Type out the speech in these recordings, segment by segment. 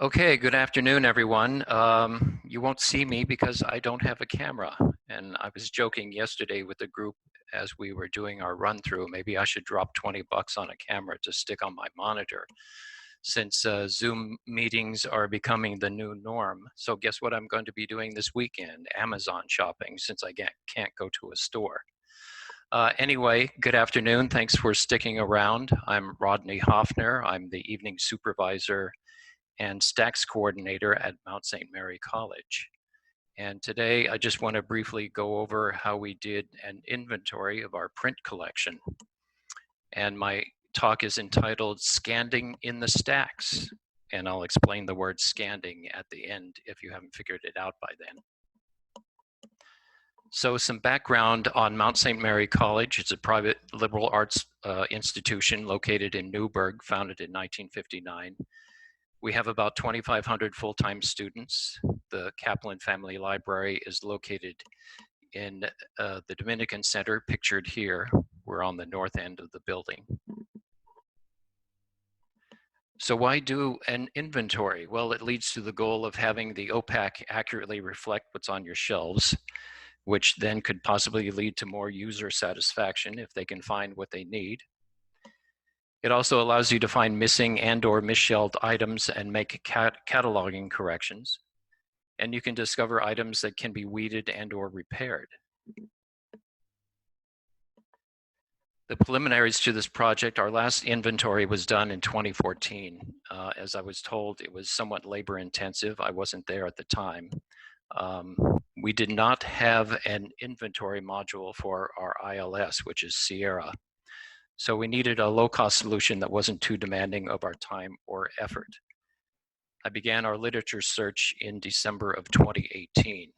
Okay, good afternoon, everyone. You won't see me because I don't have a camera. And I was joking yesterday with the group as we were doing our run through, maybe I should drop 20 bucks on a camera to stick on my monitor since Zoom meetings are becoming the new norm. So guess what I'm going to be doing this weekend? Amazon shopping, since I can't go to a store. Anyway, good afternoon. Thanks for sticking around. I'm Rodney Hoffner. I'm the evening supervisor and Stacks coordinator at Mount St. Mary College. And today I just want to briefly go over how we did an inventory of our print collection. And my talk is entitled Scanding in the Stacks. And I'll explain the word scanding at the end if you haven't figured it out by then. So some background on Mount St. Mary College. It's a private liberal arts institution located in Newburgh, founded in 1959. We have about 2,500 full-time students. The Kaplan Family Library is located in the Dominican Center, pictured here. We're on the north end of the building. So why do an inventory? Well, it leads to the goal of having the OPAC accurately reflect what's on your shelves, which then could possibly lead to more user satisfaction if they can find what they need. It also allows you to find missing and/or misshelved items and make cataloging corrections. And you can discover items that can be weeded and/or repaired. The preliminaries to this project, our last inventory was done in 2014. As I was told, it was somewhat labor intensive. I wasn't there at the time. We did not have an inventory module for our ILS, which is Sierra. So we needed a low-cost solution that wasn't too demanding of our time or effort. I began our literature search in December of 2018.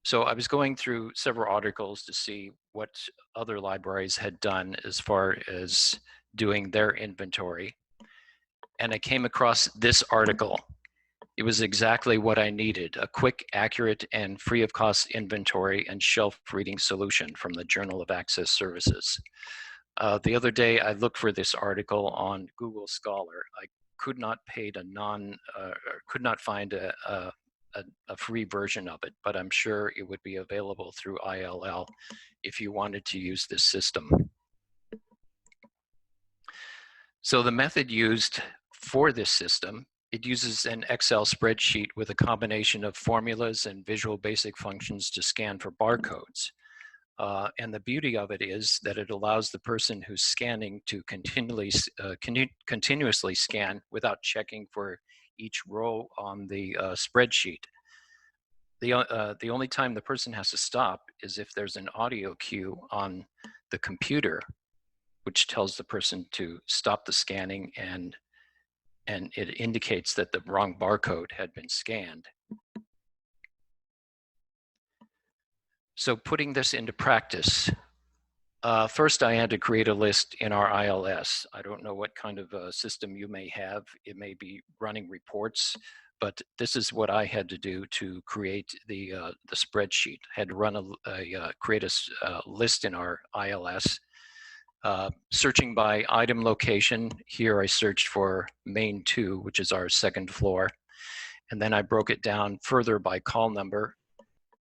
So I was going through several articles to see what other libraries had done as far as doing their inventory. And I came across this article. It was exactly what I needed, a quick, accurate, and free of cost inventory and shelf reading solution from the Journal of Access Services. The other day, I looked for this article on Google Scholar. I could not find a free version of it, but I'm sure it would be available through ILL if you wanted to use this system. So the method used for this system, it uses an Excel spreadsheet with a combination of formulas and Visual Basic functions to scan for barcodes. And the beauty of it is that it allows the person who's scanning to continuously scan without checking for each row on the spreadsheet. The only time the person has to stop is if there's an audio cue on the computer, which tells the person to stop the scanning, and it indicates that the wrong barcode had been scanned. So putting this into practice, first I had to create a list in our ILS. I don't know what kind of a system you may have. It may be running reports, but this is what I had to do to create the spreadsheet. I had to run create a list in our ILS. Searching by item location, here I searched for main 2, which is our second floor. And then I broke it down further by call number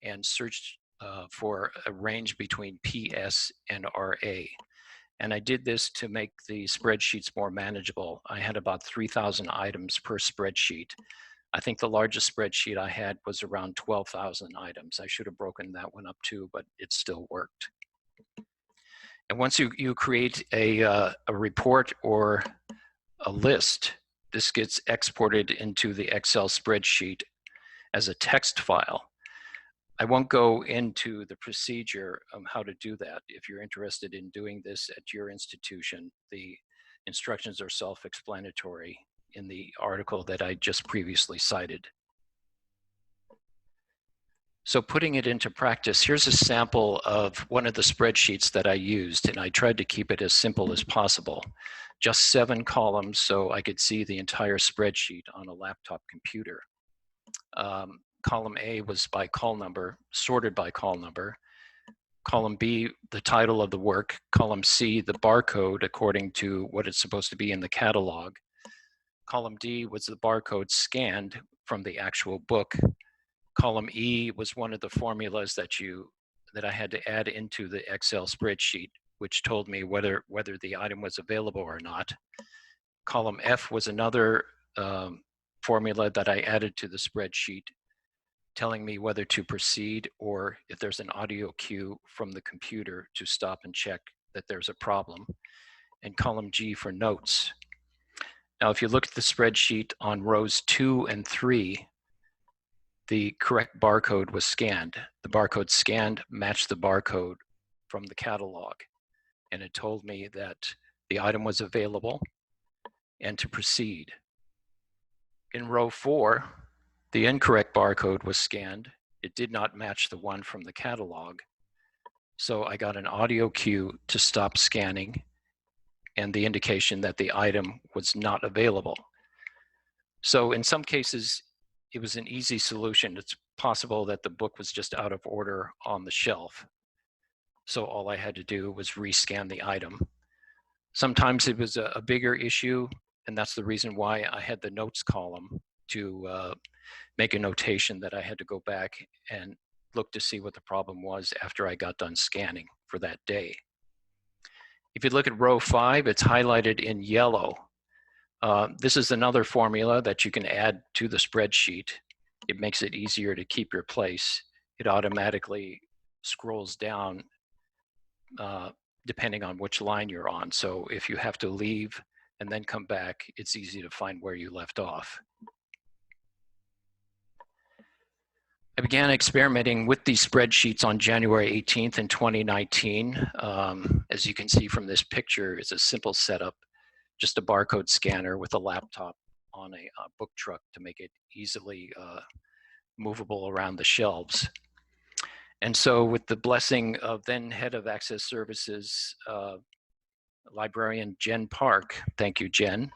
and searched for a range between PS and RA. And I did this to make the spreadsheets more manageable. I had about 3,000 items per spreadsheet. I think the largest spreadsheet I had was around 12,000 items. I should have broken that one up too, but it still worked. And once you create a report or a list, this gets exported into the Excel spreadsheet as a text file. I won't go into the procedure of how to do that. If you're interested in doing this at your institution, the instructions are self-explanatory in the article that I just previously cited. So putting it into practice, here's a sample of one of the spreadsheets that I used, and I tried to keep it as simple as possible. Just 7 columns so I could see the entire spreadsheet on a laptop computer. Column A was by call number, sorted by call number. Column B, the title of the work. Column C, the barcode according to what it's supposed to be in the catalog. Column D was the barcode scanned from the actual book. Column E was one of the formulas that I had to add into the Excel spreadsheet, which told me whether the item was available or not. Column F was another formula that I added to the spreadsheet, telling me whether to proceed or if there's an audio cue from the computer to stop and check that there's a problem. And column G for notes. Now, if you look at the spreadsheet on rows 2 and 3, the correct barcode was scanned. The barcode scanned matched the barcode from the catalog, and it told me that the item was available and to proceed. In row 4, the incorrect barcode was scanned. It did not match the one from the catalog, so I got an audio cue to stop scanning and the indication that the item was not available. So in some cases, it was an easy solution. It's possible that the book was just out of order on the shelf. So all I had to do was rescan the item. Sometimes it was a bigger issue, and that's the reason why I had the notes column to make a notation that I had to go back and look to see what the problem was after I got done scanning for that day. If you look at row 5, it's highlighted in yellow. This is another formula that you can add to the spreadsheet. It makes it easier to keep your place. It automatically scrolls down depending on which line you're on. So if you have to leave and then come back, it's easy to find where you left off. I began experimenting with these spreadsheets on January 18th in 2019. As you can see from this picture, it's a simple setup, just a barcode scanner with a laptop on a book truck to make it easily movable around the shelves. And so with the blessing of then head of Access Services, librarian Jen Park, thank you, Jen,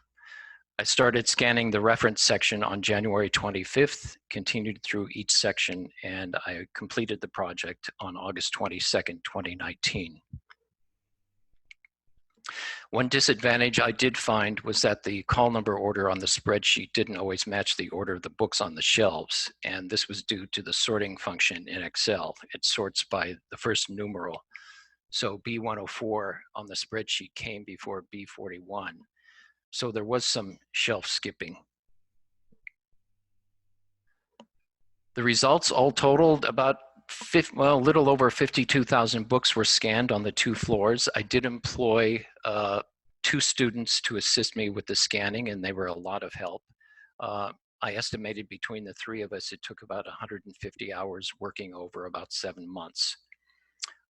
I started scanning the reference section on January 25th, continued through each section, and I completed the project on August 22nd, 2019. One disadvantage I did find was that the call number order on the spreadsheet didn't always match the order of the books on the shelves, and this was due to the sorting function in Excel. It sorts by the first numeral. So B104 on the spreadsheet came before B41. So there was some shelf skipping. The results all totaled about a little over 52,000 books were scanned on the 2 floors. I did employ 2 students to assist me with the scanning, and they were a lot of help. I estimated between the 3 of us, it took about 150 hours working over about 7 months.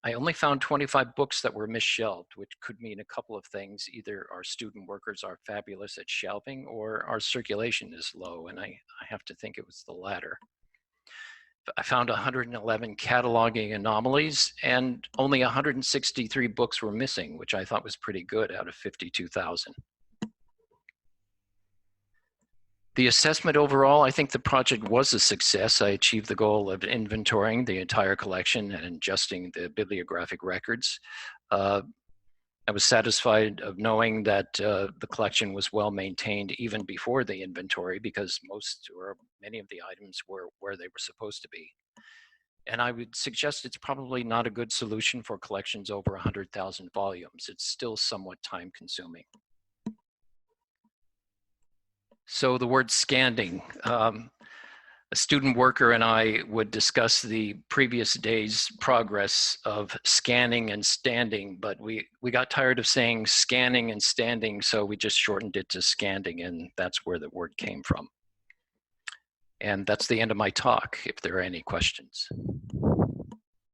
I only found 25 books that were misshelved, which could mean a couple of things. Either our student workers are fabulous at shelving or our circulation is low, and I have to think it was the latter. I found 111 cataloging anomalies, and only 163 books were missing, which I thought was pretty good out of 52,000. The assessment overall, I think the project was a success. I achieved the goal of inventorying the entire collection and adjusting the bibliographic records. I was satisfied of knowing that the collection was well maintained even before the inventory, because most or many of the items were where they were supposed to be. And I would suggest it's probably not a good solution for collections over 100,000 volumes. It's still somewhat time consuming. So the word scanding. A student worker and I would discuss the previous day's progress of scanning and standing, but we got tired of saying scanning and standing, so we just shortened it to scanding, and that's where the word came from. And that's the end of my talk, if there are any questions.